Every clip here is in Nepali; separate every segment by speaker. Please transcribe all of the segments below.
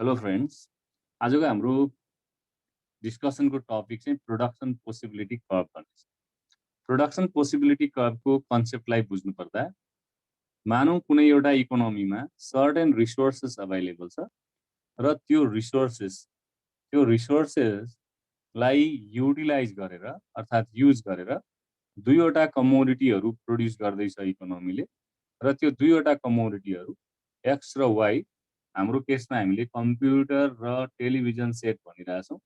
Speaker 1: हेलो फ्रेन्ड्स, आजको हाम्रो डिस्कसनको टपिक चाहिँ प्रोडक्सन पोसिबिलिटी कर्भ भन्ने छ। प्रोडक्सन पोसिबिलिटी कर्भको कन्सेप्टलाई बुझ्नुपर्दा मानौँ कुनै एउटा इकोनोमीमा सर्टेन रिसोर्सेस अभाइलेबल छ र त्यो रिसोर्सेसलाई युटिलाइज गरेर अर्थात् युज गरेर दुईवटा कमोडिटीहरू प्रोड्युस गर्दैछ इकोनोमीले र त्यो दुईवटा कमोडिटीहरू एक्स र वाई, हाम्रो केसमा हामीले कम्प्युटर र टेलिभिजन सेट भनिरहेछौँ।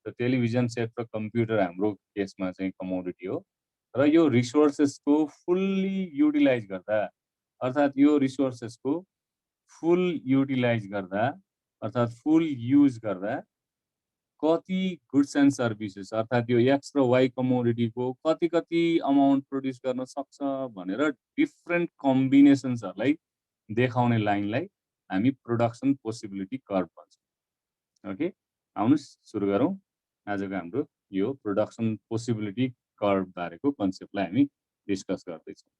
Speaker 1: र टेलिभिजन सेट र कम्प्युटर हाम्रो केसमा चाहिँ कमोडिटी हो र यो रिसोर्सेसको फुल्ली युटिलाइज गर्दा अर्थात् यो रिसोर्सेसको फुल युटिलाइज गर्दा अर्थात् फुल युज गर्दा कति गुड्स एन्ड सर्भिसेस अर्थात् यो एक्स र वाई कमोडिटीको कति कति अमाउन्ट प्रोड्युस गर्न सक्छ भनेर डिफ्रेन्ट कम्बिनेसन्सहरूलाई देखाउने लाइनलाई हामी प्रोडक्सन पोसिबिलिटी कर्भ भन्छौँ। ओके, आउनुहोस् सुरु गरौँ आजको हाम्रो यो प्रोडक्सन पोसिबिलिटी कर्भ बारेको कन्सेप्टलाई हामी डिस्कस गर्दैछौँ।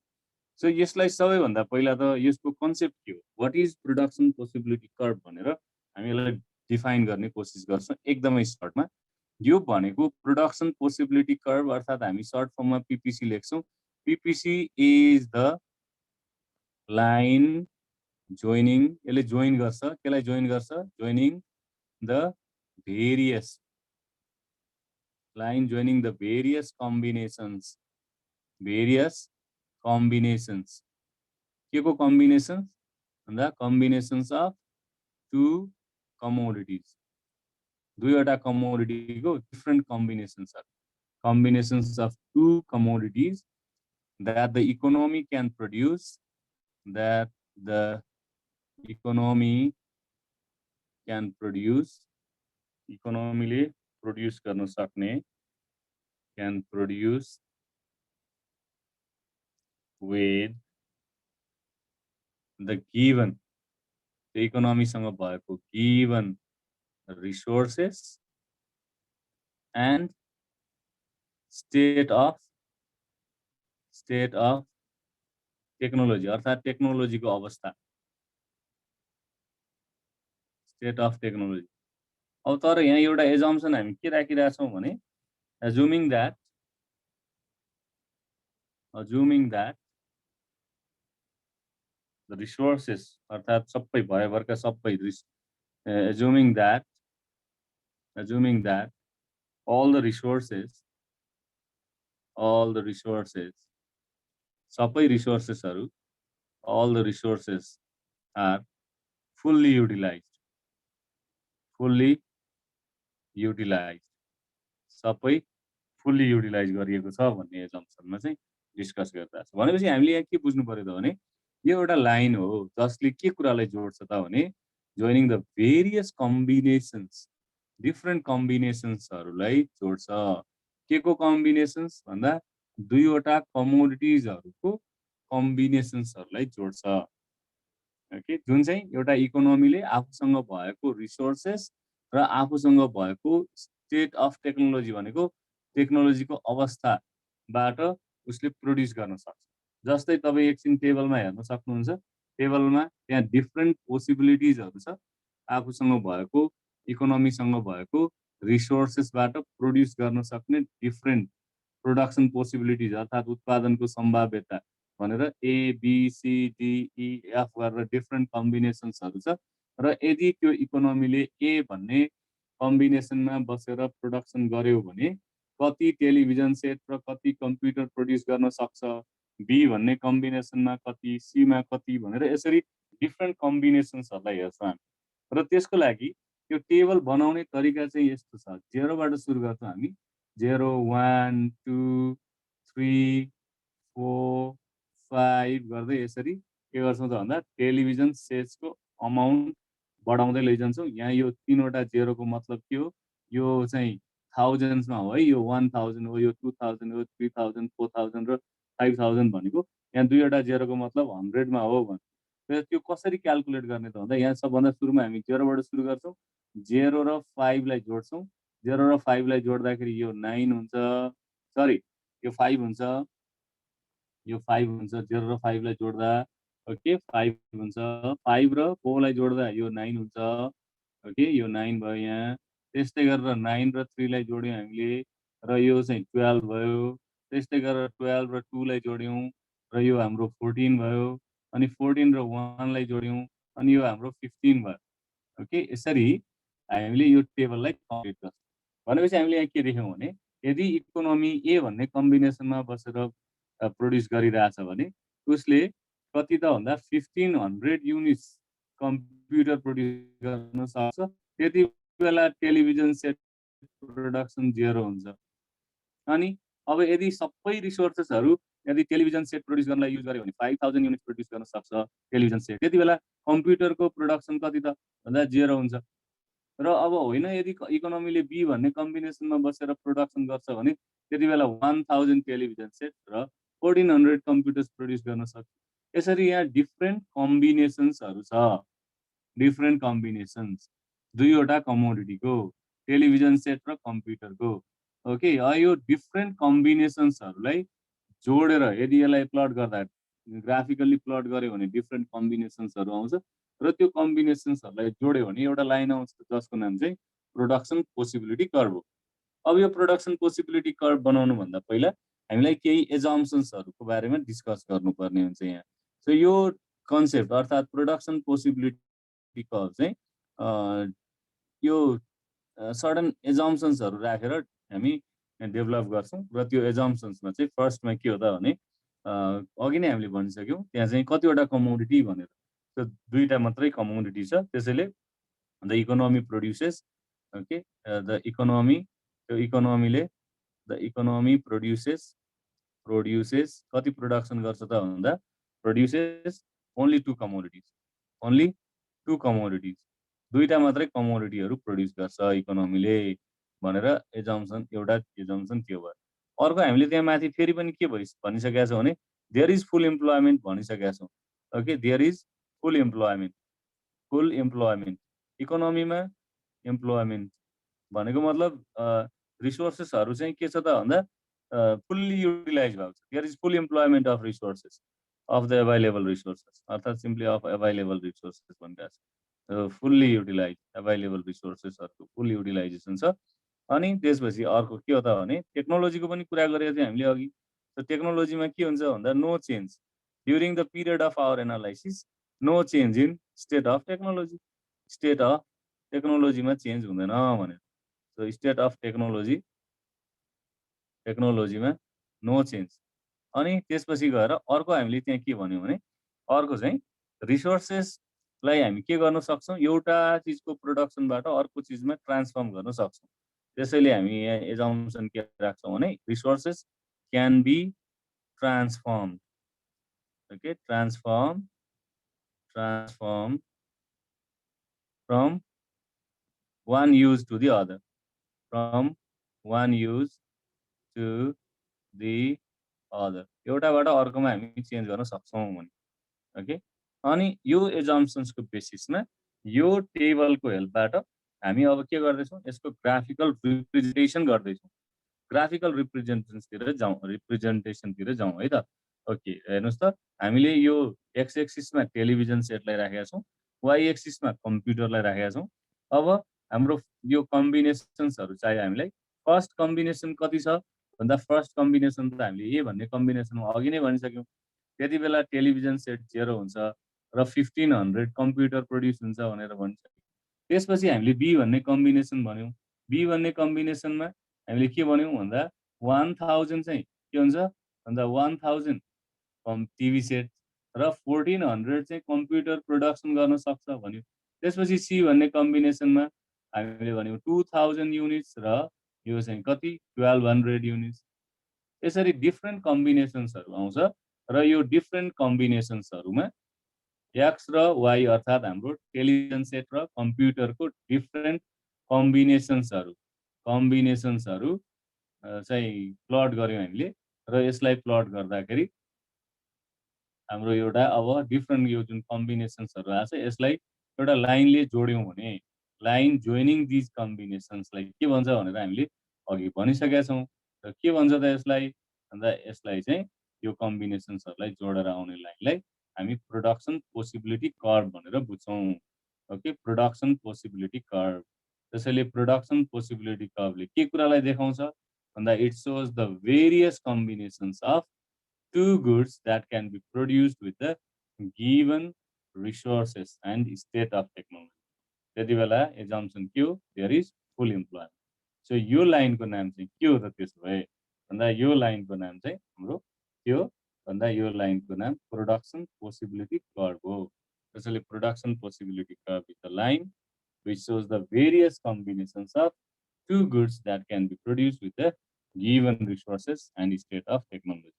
Speaker 1: सो यसलाई सबैभन्दा पहिला त यसको कन्सेप्ट के हो, what is production possibility curve भनेर हामी यसलाई डिफाइन गर्ने कोसिस गर्छौँ एकदमै सर्टमा। यो भनेको प्रोडक्सन पोसिबिलिटी कर्भ अर्थात् हामी सर्ट फर्ममा पीपीसी लेख्छौँ। PPC is the line joining, यसले जोइन गर्छ, केलाई जोइन गर्छ, joining the various line joining the various combinations के को combinations, the combinations of two commodities, दुईवटा commodity को different combinations of two commodities that the economy can produce, economyले प्रोड्युस गर्न सक्ने, can produce with the given, इकोनोमीसँग भएको given resources and state of technology अर्थात् टेक्नोलोजीको अवस्था, state of technology। अब तर यहाँ एउटा एजम्पसन हामी के राखिरहेछौँ भने assuming that the resources अर्थात् सबै भयभरका सबै assuming that all the resources सबै रिसोर्सेसहरू all the resources are fully utilized सबै फुल्ली युटिलाइज गरिएको छ भन्ने एजम्पसनमा चाहिँ डिस्कस गर्दा छ। भनेपछि हामीले यहाँ के बुझ्नु पर्यो त भने यो एउटा लाइन हो जसले के कुरालाई जोड्छ त भने joining the various combinations, different कम्बिनेसन्सहरूलाई जोड्छ। के को कम्बिनेसन्स भन्दा दुईवटा कमोडिटिजहरूको कम्बिनेसन्सहरूलाई जोड्छ। ओके, जुन चाहिँ एउटा इकोनोमीले आफूसँग भएको रिसोर्सेस र आफूसँग भएको स्टेट अफ टेक्नोलोजी भनेको टेक्नोलोजीको अवस्थाबाट उसले प्रोड्युस गर्न सक्छ। जस्तै तपाईँ एकछिन टेबलमा हेर्न सक्नुहुन्छ, टेबलमा त्यहाँ डिफ्रेन्ट पोसिबिलिटिजहरू छ आफूसँग भएको इकोनोमीसँग भएको रिसोर्सेसबाट प्रोड्युस गर्न सक्ने डिफ्रेन्ट प्रोडक्सन पोसिबिलिटिज अर्थात् उत्पादनको सम्भाव्यता भनेर ABCDEF गरेर डिफ्रेन्ट कम्बिनेसन्सहरू छ र यदि त्यो इकोनोमीले ए भन्ने कम्बिनेसनमा बसेर प्रोडक्सन गर्यो भने कति टेलिभिजन सेट र कति कम्प्युटर प्रोड्युस गर्न सक्छ, बी भन्ने कम्बिनेसनमा कति, सीमा कति भनेर यसरी डिफ्रेन्ट कम्बिनेसन्सहरूलाई हेर्छौँ हामी। र त्यसको लागि यो टेबल बनाउने तरिका चाहिँ यस्तो छ, जेरोबाट सुरु गर्छौँ हामी, 0 1 2 3 4 5 गर्दै यसरी के गर्छौँ त भन्दा टेलिभिजन सेट्सको अमाउन्ट बढाउँदै लैजान्छौँ। यहाँ यो तीनवटा जेरोको मतलब के हो, यो चाहिँ थाउजन्ड्समा हो है, यो 1000 हो, यो 2000 हो, 3000 4000 र 5000 भनेको यहाँ दुईवटा जेरोको मतलब 100मा हो भने त्यो कसरी क्यालकुलेट गर्ने त भन्दा यहाँ सबभन्दा सुरुमा हामी जेरोबाट सुरु गर्छौँ, 0 र 5 लाई जोड्छौँ। 0 र 5 लाई जोड्दाखेरि यो 9 हुन्छ, सरी यो 5 हुन्छ, यो 5 हुन्छ, 0 र 5 लाई जोड्दा ओके 5 हुन्छ, 5 र 4 लाई जोड्दा यो 9 हुन्छ ओके, यो 9 भयो यहाँ। त्यस्तै गरेर 9 र 3 लाई जोड्यौँ हामीले र यो चाहिँ 12 भयो। त्यस्तै गरेर 12 र 2 लाई जोड्यौँ र यो हाम्रो 14 भयो। अनि 14 र 1 लाई जोड्यौँ अनि यो हाम्रो 15 भयो। ओके, यसरी हामीले यो टेबललाई कम्प्लिट गर्छौँ। भनेपछि हामीले यहाँ के देख्यौँ भने यदि इकोनोमी ए भन्ने कम्बिनेसनमा बसेर प्रोड्युस गरिरहेछ भने उसले कति त भन्दा 1500 युनिट्स कम्प्युटर प्रोड्युस गर्न सक्छ। त्यति बेला टेलिभिजन सेट प्रोडक्सन 0 हुन्छ। अनि अब यदि सबै रिसोर्सेसहरू यदि टेलिभिजन सेट प्रोड्युस गर्नलाई युज गर्यो भने 5000 युनिट प्रोड्युस गर्न सक्छ टेलिभिजन सेट। त्यति बेला कम्प्युटरको प्रोडक्सन कति त भन्दा 0 हुन्छ। र अब होइन यदि इकोनोमीले बी भन्ने कम्बिनेसनमा बसेर प्रोडक्सन गर्छ भने त्यति बेला 1000 टेलिभिजन सेट र 1400 कम्प्युटर्स प्रोड्युस गर्न सक्छ। यसरी यहाँ डिफ्रेन्ट कम्बिनेसन्सहरू छ। डिफ्रेन्ट कम्बिनेसन्स दुईवटा कमोडिटीको टेलिभिजन सेट र कम्प्युटरको। ओके, यो डिफ्रेन्ट कम्बिनेसन्सहरूलाई जोडेर यदि यसलाई प्लट गर्दा ग्राफिकल्ली प्लट गऱ्यो भने डिफ्रेन्ट कम्बिनेसन्सहरू आउँछ र त्यो कम्बिनेसन्सहरूलाई जोड्यो भने एउटा लाइन आउँछ जसको नाम चाहिँ प्रोडक्सन पोसिबिलिटी कर्भ हो। अब यो प्रोडक्सन पोसिबिलिटी कर्भ बनाउनुभन्दा पहिला हामीलाई केही एजम्सन्सहरूको बारेमा डिस्कस गर्नुपर्ने हुन्छ यहाँ। सो यो कन्सेप्ट अर्थात् प्रोडक्सन पोसिबिलिटी कर्भ चाहिँ यो सडन एजम्सन्सहरू राखेर हामी डेभलप गर्छौँ र त्यो एजम्सन्समा चाहिँ फर्स्टमा के हो त भने अघि नै हामीले भनिसक्यौँ त्यहाँ चाहिँ कतिवटा कमोडिटी भनेर। त्यो दुईवटा मात्रै कमोडिटी छ। त्यसैले the economy produces, okay, the economy, त्यो इकोनोमीले द इकोनोमी प्रोड्युसेस कति प्रोडक्सन गर्छ त भन्दा produces only 2 commodities, only 2 commodities, दुईवटा मात्रै कमोडिटीहरू प्रोड्युस गर्छ इकोनोमीले भनेर एजम्सन, एउटा एजम्सन त्यो भयो। अर्को हामीले त्यहाँ माथि फेरि पनि के भनिसकेका छौँ भने देयर इज फुल इम्प्लोइमेन्ट भनिसकेका छौँ। Okay, there is full employment. Full employment इकोनोमीमा इम्प्लोइमेन्ट भनेको मतलब रिसोर्सेसहरू चाहिँ के छ त भन्दा फुल्ली युटिलाइज भएको छ। There is full employment of resources of the available resources अर्थात् सिम्पली अफ एभाइलेबल रिसोर्सेस भनिरहेको छ। फुल्ली युटिलाइज एभाइलेबल रिसोर्सेसहरूको फुल युटिलाइजेसन छ। अनि त्यसपछि अर्को के हो त भने टेक्नोलोजीको पनि कुरा गरेको थियौँ हामीले अघि। टेक्नोलोजीमा के हुन्छ भन्दा no change during the period of our analysis, no change in state of technology. State of टेक्नोलोजीमा चेन्ज हुँदैन भनेर। सो स्टेट अफ टेक्नोलोजीमा नो चेन्ज। अनि त्यसपछि गएर अर्को हामीले त्यहाँ के भन्यौँ भने अर्को चाहिँ रिसोर्सेसलाई हामी के गर्न सक्छौँ, एउटा चिजको प्रोडक्सनबाट अर्को चिजमा ट्रान्सफर्म गर्न सक्छौँ। त्यसैले हामी यहाँ एजम्सन के राख्छौँ भने resources can be transform. Okay, transform from one use to the other, from one use to the other, एउटाबाट अर्कोमा हामी चेन्ज गर्न सक्छौँ भने। ओके, अनि यो एजम्सन्सको बेसिसमा यो टेबलको हेल्पबाट हामी अब के गर्दैछौँ, यसको ग्राफिकल रिप्रेजेन्टेसन गर्दैछौँ। ग्राफिकल रिप्रेजेन्टेसनतिर जाउँ है त। ओके, हेर्नुहोस् त हामीले यो एक्स एक्सिसमा टेलिभिजन सेटलाई राखेका छौँ, वाइ एक्सिसमा कम्प्युटरलाई राखेका छौँ। अब हाम्रो यो कम्बिनेसन्सहरू चाहियो हामीलाई। फर्स्ट कम्बिनेसन कति छ भन्दा फर्स्ट कम्बिनेसन त हामीले ए भन्ने कम्बिनेसनमा अघि नै भनिसक्यौँ। त्यति बेला टेलिभिजन सेट 0 हुन्छ र 1500 कम्प्युटर प्रोड्युस हुन्छ भनेर भनिसक्यौँ। त्यसपछि हामीले बी भन्ने कम्बिनेसन भन्यौँ। बी भन्ने कम्बिनेसनमा हामीले के भन्यौँ भन्दा 1000 चाहिँ के हुन्छ भन्दा 1000 टिभी सेट र 1400 चाहिँ कम्प्युटर प्रोडक्सन गर्न सक्छ भन्यो। त्यसपछि सी भन्ने कम्बिनेसनमा हामीले भन्यौँ 2000 युनिट्स र यो चाहिँ कति 1200 युनिट्स। यसरी डिफ्रेन्ट कम्बिनेसन्सहरू आउँछ र यो डिफ्रेन्ट कम्बिनेसन्सहरूमा एक्स र वाइ अर्थात् हाम्रो टेलिभिजन सेट र कम्प्युटरको डिफ्रेन्ट कम्बिनेसन्सहरू चाहिँ प्लट गऱ्यौँ हामीले र यसलाई प्लट गर्दाखेरि हाम्रो एउटा अब डिफ्रेन्ट यो जुन कम्बिनेसन्सहरू आएको छ यसलाई एउटा लाइनले जोड्यौँ भने लाइन जोइनिङ दिज कम्बिनेसन्सलाई के भन्छ भनेर हामीले अघि भनिसकेका छौँ। र के भन्छ त यसलाई भन्दा यसलाई चाहिँ यो कम्बिनेसन्सहरूलाई जोडेर आउने लाइनलाई हामी प्रोडक्सन पोसिबिलिटी कर्भ भनेर बुझ्छौँ। Okay, production possibility curve. त्यसैले प्रोडक्सन पोसिबिलिटी कर्भले के कुरालाई देखाउँछ भन्दा it shows the various combinations of two goods that can be produced with the given resources and state of technology. त्यति बेला एक्जाम्सन के हो, there is full employment. So यो लाइनको नाम चाहिँ के हो त त्यसो भए भन्दा यो लाइनको नाम चाहिँ हाम्रो के हो भन्दा यो लाइनको नाम प्रोडक्सन पोसिबिलिटी कर्भ हो। त्यसैले production possibility curve is the line which shows the various combinations of two goods that can be produced with the given resources and state of technology,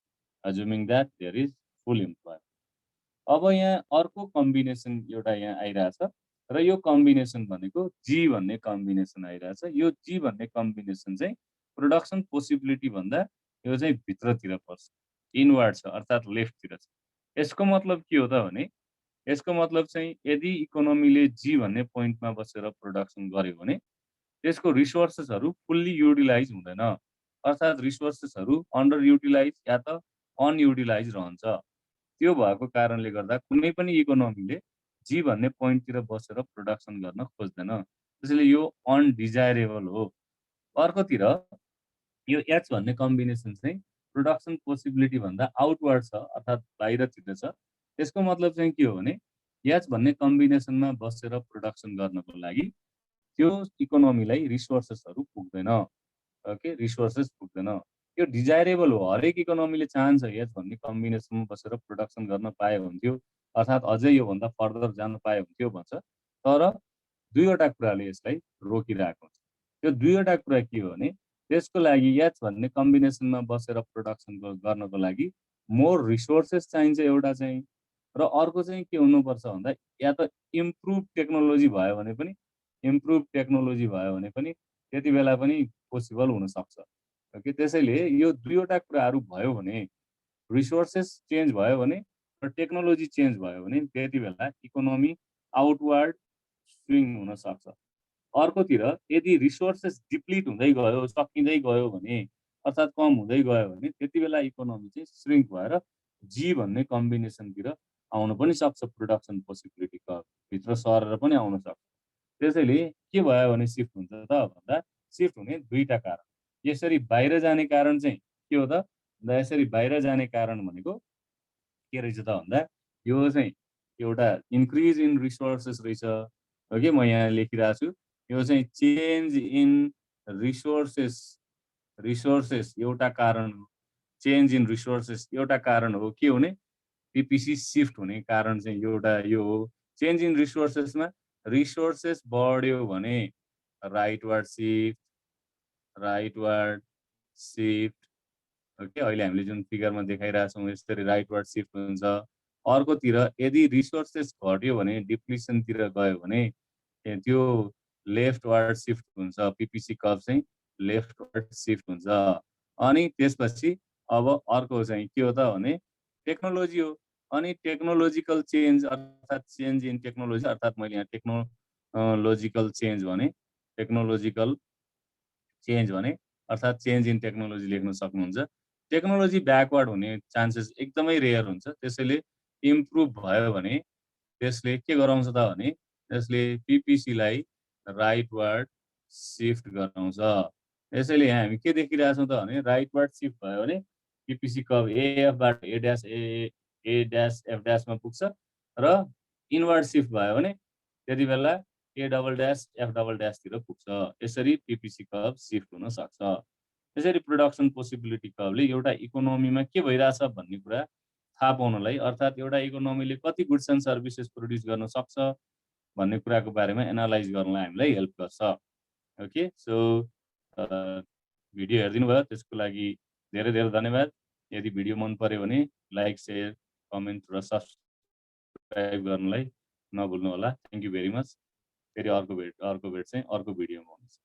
Speaker 1: assuming that there is full employment. अब यहाँ अर्को कम्बिनेसन एउटा यहाँ आइरहेछ र यो कम्बिनेसन भनेको जी भन्ने कम्बिनेसन आइरहेछ। यो जी भन्ने कम्बिनेसन चाहिँ प्रोडक्सन पोसिबिलिटी भन्दा यो चाहिँ भित्रतिर पर्छ, इनवर्ड छ अर्थात् लेफ्टतिर छ। यसको मतलब के हो त भने यसको मतलब चाहिँ यदि इकोनोमीले जी भन्ने पोइन्टमा बसेर प्रोडक्सन गर्यो भने त्यसको रिसोर्सेसहरू फुल्ली युटिलाइज हुँदैन, अर्थात् रिसोर्सेसहरू अन्डर युटिलाइज या त अनयुटिलाइज रहन्छ। त्यो भएको कारणले गर्दा कुनै पनि इकोनोमीले जी भन्ने पोइन्टतिर बसेर प्रोडक्सन गर्न खोज्दैन, त्यसैले यो अनडिजायरेबल हो। अर्कोतिर यो एच भन्ने कम्बिनेसन चाहिँ प्रोडक्सन पोसिबिलिटी भन्दा आउटवर्ड छ अर्थात् बाहिरतिर छ। त्यसको मतलब चाहिँ के हो भने एच भन्ने कम्बिनेसनमा बसेर प्रोडक्सन गर्नको लागि त्यो इकोनोमीलाई रिसोर्सेसहरू पुग्दैन। ओके, रिसोर्सेस पुग्दैन। यो डिजायरेबल हो, हरेक इकोनोमीले चाहन्छ एच भन्ने कम्बिनेसनमा बसेर प्रोडक्सन गर्न पाए हुन्थ्यो, अर्थात् अझै योभन्दा फर्दर जान पाए हुन्थ्यो भन्छ। तर दुईवटा कुराले यसलाई रोकिरहेको हुन्छ। त्यो दुईवटा कुरा के हो भने त्यसको लागि एच भन्ने कम्बिनेसनमा बसेर प्रोडक्सन गर्नको लागि मोर रिसोर्सेस चाहिन्छ एउटा चाहिँ, र अर्को चाहिँ के हुनुपर्छ भन्दा या त इम्प्रुभ टेक्नोलोजी भयो भने पनि त्यति बेला पनि पोसिबल हुनसक्छ। ओके, त्यसैले यो दुईवटा कुराहरू भयो भने रिसोर्सेस चेन्ज भयो भने र टेक्नोलोजी चेन्ज भयो भने त्यति बेला इकोनोमी आउटवर्ड स्विङ हुनसक्छ। अर्कोतिर यदि रिसोर्सेस डिप्लिट हुँदै गयो, सकिँदै गयो भने अर्थात् कम हुँदै गयो भने त्यति बेला इकोनोमी चाहिँ श्रिङ्क भएर जी भन्ने कम्बिनेसनतिर आउन पनि सक्छ, प्रोडक्सन पोसिबिलिटी भित्र सरेर पनि आउन सक्छ। त्यसैले के भयो भने सिफ्ट हुन्छ त भन्दा सिफ्ट हुने दुईटा कारण। यसरी बाहिर जाने कारण चाहिँ के हो त भन्दा यसरी बाहिर जाने कारण भनेको के रहेछ त भन्दा यो चाहिँ एउटा इन्क्रिज इन रिसोर्सेस रहेछ। ओके, म यहाँ लेखिरहेको छु, यो चाहिँ चेन्ज इन रिसोर्सेस एउटा कारण हो। चेन्ज इन रिसोर्सेस एउटा कारण हो। के हुने पिपिसी सिफ्ट हुने कारण चाहिँ एउटा यो हो। चेन्ज इन रिसोर्सेसमा रिसोर्सेस बढ्यो भने राइटवर्ड सिफ्ट। ओके, अहिले हामीले जुन फिगरमा देखाइरहेछौँ यसरी राइटवर्ड सिफ्ट हुन्छ। अर्कोतिर यदि रिसोर्सेस घट्यो भने डिप्लिसनतिर गयो भने त्यो लेफ्टवर्ड सिफ्ट हुन्छ, पिपिसी कर्भ चाहिँ लेफ्टवर्ड सिफ्ट हुन्छ। अनि त्यसपछि अब अर्को चाहिँ के हो त भने टेक्नोलोजी हो। अनि टेक्नोलोजिकल चेन्ज अर्थात् चेन्ज इन टेक्नोलोजी अर्थात् मैले यहाँ टेक्नोलोजिकल चेन्ज भने अर्थात् चेन्ज इन टेक्नोलोजी लेख्न सक्नुहुन्छ। टेक्नोलोजी ब्याकवर्ड हुने चान्सेस एकदमै रेयर हुन्छ। त्यसैले इम्प्रुभ भयो भने त्यसले के गराउँछ त भने त्यसले पिपिसीलाई राइटवर्ड सिफ्ट गराउँछ। यसैले यहाँ हामी के देखिरहेछौँ त भने राइटवर्ड सिफ्ट भयो भने पिपिसी कर्भ एएफबाट ए ड्यास एफ ड्यासमा पुग्छ र इनवर्ड सिफ्ट भयो भने त्यति बेला A double dash F double ड्यासतिर पुग्छ। यसरी पिपिसी कर्भ सिफ्ट हुन सक्छ। त्यसरी प्रोडक्सन पोसिबिलिटी कर्भले एउटा इकोनोमीमा के भइरहेछ भन्ने कुरा थाहा पाउनलाई अर्थात् एउटा इकोनोमीले कति गुड्स एन्ड सर्भिसेस प्रोड्युस गर्न सक्छ भन्ने कुराको बारेमा एनालाइज गर्नलाई हामीलाई हेल्प गर्छ। ओके, सो भिडियो हेरिदिनु भयो त्यसको लागि धेरै धेरै धन्यवाद। यदि भिडियो मन पर्यो भने लाइक, सेयर, कमेन्ट र सब्सक्राइब गर्नलाई नभुल्नु होला। Thank you very much. फेरि अर्को भेट चाहिँ अर्को भिडियोमा हुन्छ।